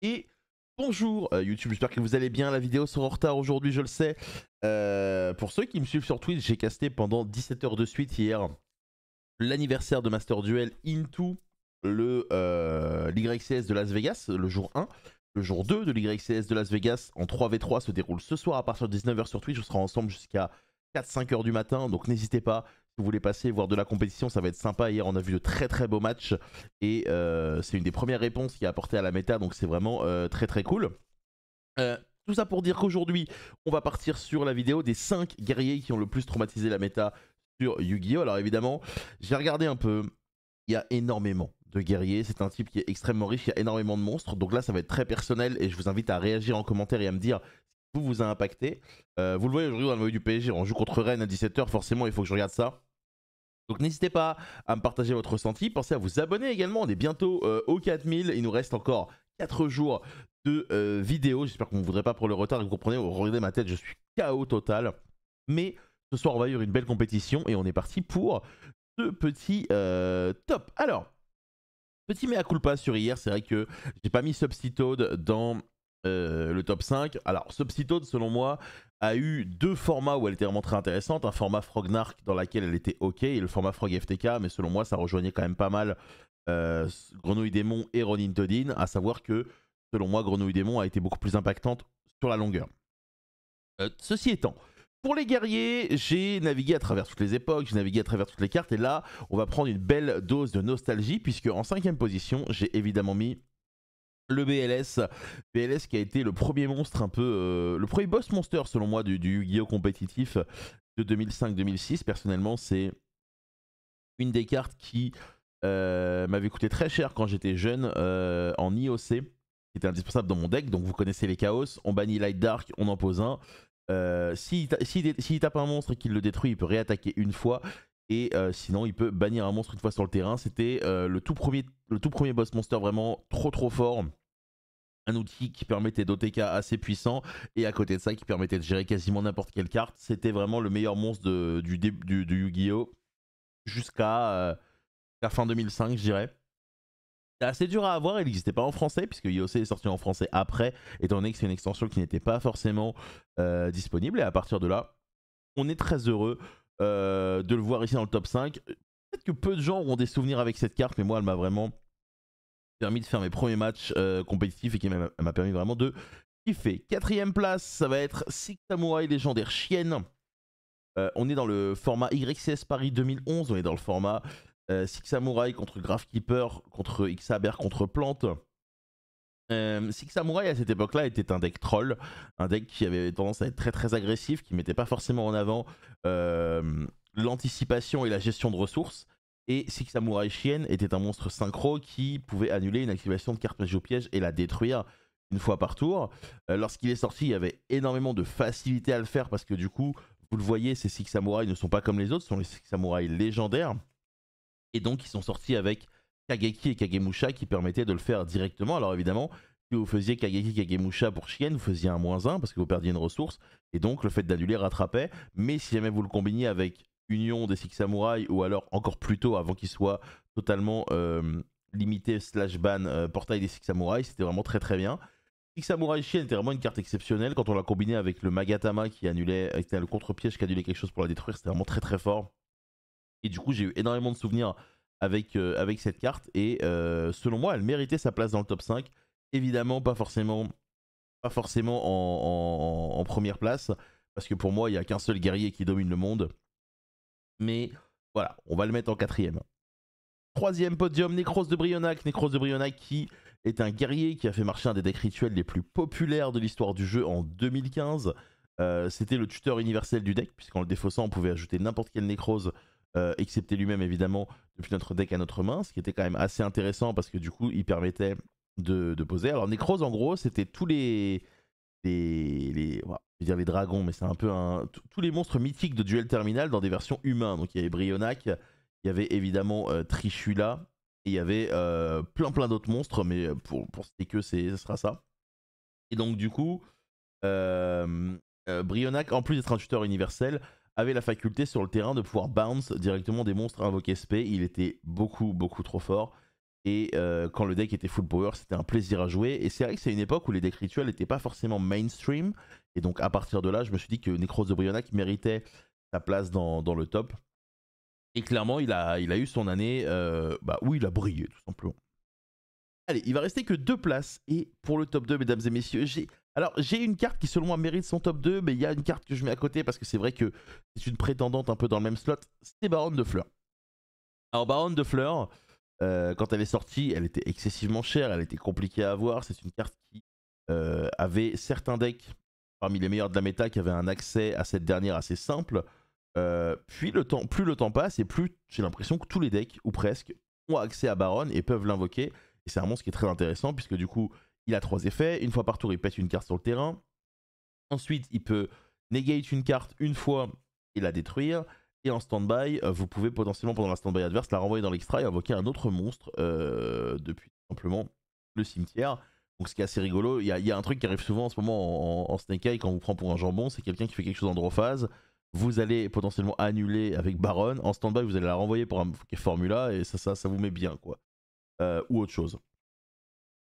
Et bonjour YouTube, j'espère que vous allez bien. La vidéo sera en retard aujourd'hui, je le sais. Pour ceux qui me suivent sur Twitch, j'ai casté pendant 17 heures de suite hier l'anniversaire de Master Duel into l'YCS de Las Vegas, le jour 1. Le jour 2 de l'YCS de Las Vegas en 3v3 se déroule ce soir à partir de 19 h sur Twitch. On sera ensemble jusqu'à 4-5 h du matin, donc n'hésitez pas. Si vous voulez passer voir de la compétition, ça va être sympa. Hier, on a vu de très très beaux matchs et c'est une des premières réponses qui a apporté à la méta, donc c'est vraiment très très cool. Tout ça pour dire qu'aujourd'hui, on va partir sur la vidéo des 5 guerriers qui ont le plus traumatisé la méta sur Yu-Gi-Oh! Alors évidemment, j'ai regardé un peu, il y a énormément de guerriers, c'est un type qui est extrêmement riche, il y a énormément de monstres, donc là ça va être très personnel et je vous invite à réagir en commentaire et à me dire ce qui vous a impacté. Vous le voyez aujourd'hui dans le maillot du PSG, on joue contre Rennes à 17 h, forcément il faut que je regarde ça. Donc n'hésitez pas à me partager votre ressenti, pensez à vous abonner également, on est bientôt aux 4000, il nous reste encore 4 jours de vidéos, j'espère qu'on ne voudrait pas pour le retard, vous comprenez, regardez ma tête, je suis KO total. Mais ce soir on va y avoir une belle compétition et on est parti pour ce petit top. Alors, petit mea culpa sur hier, c'est vrai que j'ai pas mis Substitoad dans le top 5. Alors, Substitoad, selon moi, a eu deux formats où elle était vraiment très intéressante. Un format Frognark dans lequel elle était ok et le format Frog FTK, mais selon moi, ça rejoignait quand même pas mal Grenouille Démon et Ronin Todin. À savoir que, selon moi, Grenouille Démon a été beaucoup plus impactante sur la longueur. Ceci étant, pour les guerriers, j'ai navigué à travers toutes les époques, j'ai navigué à travers toutes les cartes, et là, on va prendre une belle dose de nostalgie, puisque en 5ème position, j'ai évidemment mis le BLS. BLS qui a été le premier monstre un peu... le premier boss monster, selon moi, du Yu-Gi-Oh! Compétitif de 2005-2006. Personnellement, c'est une des cartes qui m'avait coûté très cher quand j'étais jeune en IOC, qui était indispensable dans mon deck. Donc vous connaissez les chaos, on bannit Light Dark, on en pose un. S'il tape un monstre et qu'il le détruit, il peut réattaquer une fois. Et sinon, il peut bannir un monstre une fois sur le terrain. C'était le tout premier boss monster vraiment trop fort. Un outil qui permettait d'OTK assez puissant. Et à côté de ça, qui permettait de gérer quasiment n'importe quelle carte. C'était vraiment le meilleur monstre du Yu-Gi-Oh! Jusqu'à la fin 2005, je dirais. C'est assez dur à avoir, il n'existait pas en français, puisque IOC est sorti en français après, étant donné que c'est une extension qui n'était pas forcément disponible. Et à partir de là, on est très heureux de le voir ici dans le top 5. Peut-être que peu de gens auront des souvenirs avec cette carte, mais moi, elle m'a vraiment permis de faire mes premiers matchs compétitifs et qui m'a permis vraiment de kiffer. 4ème place, ça va être Six Samurai légendaire chienne. On est dans le format YCS Paris 2011, on est dans le format Six Samurai contre Gravekeeper, contre Xaber, contre Plante. Six Samurai à cette époque-là était un deck troll, un deck qui avait tendance à être très agressif, qui mettait pas forcément en avant l'anticipation et la gestion de ressources. Et Six Samurai Chien était un monstre synchro qui pouvait annuler une activation de carte magie au piège et la détruire une fois par tour. Lorsqu'il est sorti, il y avait énormément de facilité à le faire parce que du coup, vous le voyez, ces Six Samurai ne sont pas comme les autres, ce sont les Six Samurai légendaires. Et donc, ils sont sortis avec Kageki et Kagemusha qui permettaient de le faire directement. Alors évidemment, si vous faisiez Kageki Kagemusha pour Chien, vous faisiez un -1 parce que vous perdiez une ressource. Et donc, le fait d'annuler rattrapait. Mais si jamais vous le combiniez avec Union des Six Samurai ou alors encore plus tôt, avant qu'il soit totalement limité / ban Portail des Six Samurai, c'était vraiment très bien. Six Samurai Chien était vraiment une carte exceptionnelle. Quand on l'a combiné avec le Magatama qui annulait, c'était le contre-piège qui annulait quelque chose pour la détruire, c'était vraiment très fort. Et du coup, j'ai eu énormément de souvenirs avec cette carte. Et selon moi, elle méritait sa place dans le top 5. Évidemment, pas forcément en première place. Parce que pour moi, il n'y a qu'un seul guerrier qui domine le monde. Mais voilà, on va le mettre en 4ème. 3ème podium, Necros de Brionac. Necros de Brionac qui est un guerrier qui a fait marcher un des decks rituels les plus populaires de l'histoire du jeu en 2015. C'était le tuteur universel du deck, puisqu'en le défaussant, on pouvait ajouter n'importe quel Necros excepté lui-même évidemment depuis notre deck à notre main, ce qui était quand même assez intéressant parce que du coup il permettait de poser. Alors Necros en gros c'était tous je vais dire les dragons, mais c'est un peu tous les monstres mythiques de Duel Terminal dans des versions humains. Donc il y avait Brionac, il y avait évidemment Trishula et il y avait plein d'autres monstres, mais pour citer que ce sera ça. Et donc du coup Brionac, en plus d'être un tuteur universel, avait la faculté sur le terrain de pouvoir bounce directement des monstres invoqués SP. Il était beaucoup trop fort. Et quand le deck était full power, c'était un plaisir à jouer. Et c'est vrai que c'est une époque où les decks rituels n'étaient pas forcément mainstream. Et donc à partir de là, je me suis dit que Necros de Brionac méritait sa place dans le top. Et clairement, il a eu son année où il a brillé, tout simplement. Allez, il va rester que 2 places. Et pour le top 2, mesdames et messieurs, j'ai une carte qui selon moi mérite son top 2, mais il y a une carte que je mets à côté parce que c'est vrai que c'est une prétendante un peu dans le même slot. C'est Baronne de Fleurs. Alors Baronne de Fleurs, quand elle est sortie, elle était excessivement chère, elle était compliquée à avoir. C'est une carte qui avait certains decks parmi les meilleurs de la méta qui avaient un accès à cette dernière assez simple. Puis plus le temps passe et plus j'ai l'impression que tous les decks, ou presque, ont accès à Baronne et peuvent l'invoquer. Et c'est un monstre qui est très intéressant puisque du coup, il a 3 effets. Une fois par tour, il pète une carte sur le terrain. Ensuite, il peut negate une carte une fois et la détruire. Et en stand-by, vous pouvez potentiellement pendant la stand-by adverse la renvoyer dans l'extra et invoquer un autre monstre depuis simplement le cimetière. Donc ce qui est assez rigolo, il y a un truc qui arrive souvent en ce moment en Snake Eye quand on vous prend pour un jambon, c'est quelqu'un qui fait quelque chose en draw phase. Vous allez potentiellement annuler avec Baron. En stand-by, vous allez la renvoyer pour un formula et ça vous met bien quoi. Ou autre chose.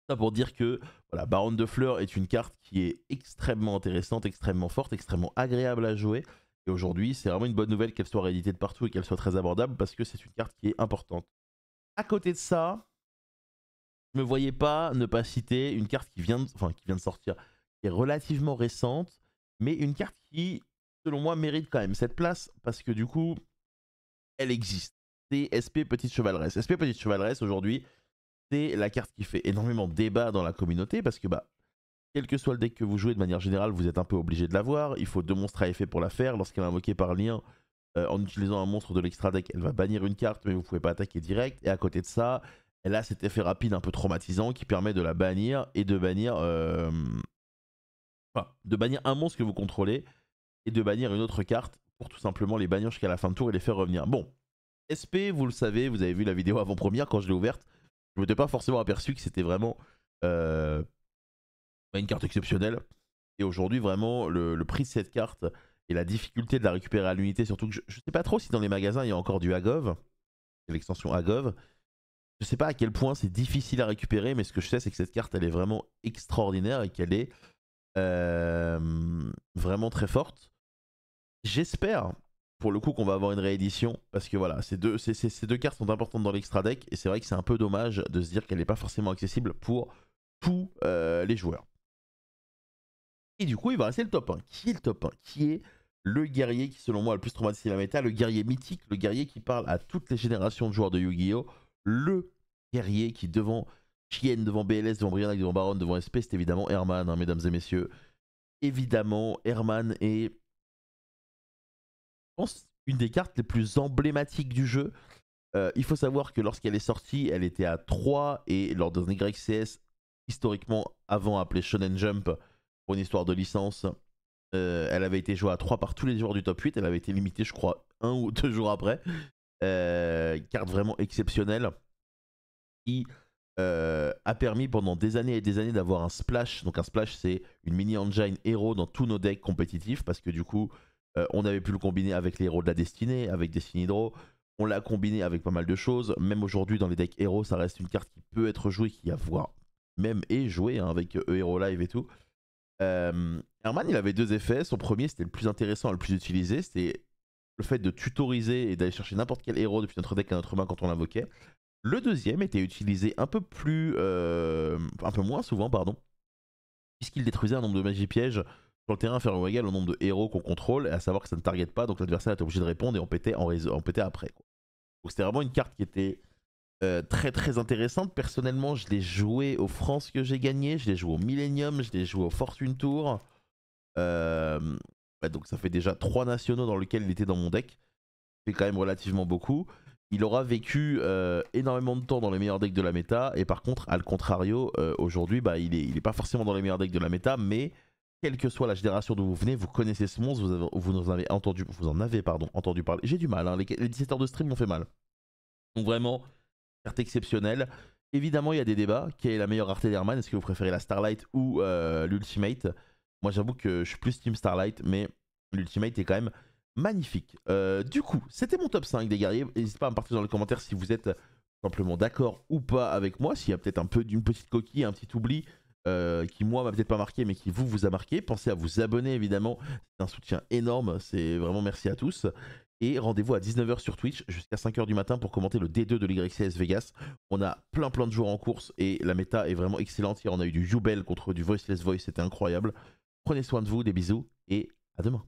Ça pour dire que voilà, Baronne de Fleurs est une carte qui est extrêmement intéressante, extrêmement forte, extrêmement agréable à jouer. Et aujourd'hui, c'est vraiment une bonne nouvelle qu'elle soit rééditée de partout et qu'elle soit très abordable parce que c'est une carte qui est importante. À côté de ça, je ne me voyais pas ne pas citer une carte qui vient de sortir, qui est relativement récente, mais une carte qui, selon moi, mérite quand même cette place parce que du coup, elle existe. C'est SP Petite Chevaleresse. SP Petite Chevaleresse, aujourd'hui, c'est la carte qui fait énormément débat dans la communauté parce que quel que soit le deck que vous jouez de manière générale, vous êtes un peu obligé de l'avoir. Il faut 2 monstres à effet pour la faire. Lorsqu'elle est invoquée par lien, en utilisant un monstre de l'extra deck, elle va bannir une carte, mais vous pouvez pas attaquer direct. Et à côté de ça, elle a cet effet rapide un peu traumatisant qui permet de la bannir et de bannir, un monstre que vous contrôlez et de bannir une autre carte pour tout simplement les bannir jusqu'à la fin de tour et les faire revenir. Bon, SP, vous le savez, vous avez vu la vidéo avant-première quand je l'ai ouverte. Je ne m'étais pas forcément aperçu que c'était vraiment une carte exceptionnelle. Et aujourd'hui, vraiment, le prix de cette carte et la difficulté de la récupérer à l'unité, surtout que je ne sais pas trop si dans les magasins il y a encore du Agov, l'extension Agov. Je ne sais pas à quel point c'est difficile à récupérer, mais ce que je sais, c'est que cette carte, elle est vraiment extraordinaire et qu'elle est vraiment très forte. J'espère, pour le coup, qu'on va avoir une réédition, parce que voilà, ces deux cartes sont importantes dans l'extra deck, et c'est vrai que c'est un peu dommage de se dire qu'elle n'est pas forcément accessible pour tous les joueurs. Et du coup, il va rester le top 1. Qui est le top 1? Qui est le guerrier qui, selon moi, a le plus traumatisé la méta? Le guerrier mythique, le guerrier qui parle à toutes les générations de joueurs de Yu-Gi-Oh! Le guerrier qui, devant Chien, devant BLS, devant Brionac, devant Baron, devant SP, c'est évidemment Herman, hein, mesdames et messieurs. Évidemment, Herman est, je pense, une des cartes les plus emblématiques du jeu. Il faut savoir que lorsqu'elle est sortie, elle était à 3 et lors d'un YCS, historiquement avant appelé Shonen Jump, pour une histoire de licence, elle avait été jouée à 3 par tous les joueurs du top 8. Elle avait été limitée, je crois, 1 ou 2 jours après. Carte vraiment exceptionnelle qui a permis pendant des années et des années d'avoir un splash. Donc un splash, c'est une mini engine héros dans tous nos decks compétitifs parce que du coup, on avait pu le combiner avec les héros de la destinée, avec Destiny Draw. On l'a combiné avec pas mal de choses. Même aujourd'hui, dans les decks héros, ça reste une carte qui peut être jouée, qui a voire même est jouée hein, avec E-Hero Live et tout. Herman, il avait 2 effets. Son premier, c'était le plus intéressant et le plus utilisé. C'était le fait de tutoriser et d'aller chercher n'importe quel héros depuis notre deck à notre main quand on l'invoquait. Le deuxième était utilisé un peu moins souvent, pardon, puisqu'il détruisait un nombre de magie pièges sur le terrain inférieur ou égal au nombre de héros qu'on contrôle, et à savoir que ça ne target pas, donc l'adversaire était obligé de répondre et on pétait après. Quoi. Donc c'était vraiment une carte qui était très très intéressante. Personnellement, je l'ai joué aux France que j'ai gagné, je l'ai joué au Millennium, je l'ai joué au Fortune Tour. Donc ça fait déjà 3 nationaux dans lesquels il était dans mon deck. C'est quand même relativement beaucoup. Il aura vécu énormément de temps dans les meilleurs decks de la méta. Et par contre, à le contrario, aujourd'hui, il est pas forcément dans les meilleurs decks de la méta. Mais quelle que soit la génération d'où vous venez, vous connaissez ce monstre, vous en avez entendu parler. J'ai du mal, hein, les 17 heures de stream m'ont fait mal. Donc vraiment, carte exceptionnelle. Évidemment, il y a des débats. Quelle est la meilleure rareté d'Herman? Est-ce que vous préférez la Starlight ou l'Ultimate? Moi, j'avoue que je suis plus Team Starlight, mais l'Ultimate est quand même magnifique. Du coup, c'était mon top 5 des guerriers. N'hésitez pas à me partager dans les commentaires si vous êtes simplement d'accord ou pas avec moi, s'il y a peut-être un peu d'une petite coquille, un petit oubli qui moi m'a peut-être pas marqué mais qui vous a marqué, pensez à vous abonner évidemment, c'est un soutien énorme, c'est vraiment merci à tous. Et rendez-vous à 19h sur Twitch jusqu'à 5h du matin pour commenter le D2 de l'YCS Vegas. On a plein de jours en course et la méta est vraiment excellente. Hier on a eu du Jubel contre du Voiceless Voice, c'était incroyable. Prenez soin de vous, des bisous et à demain.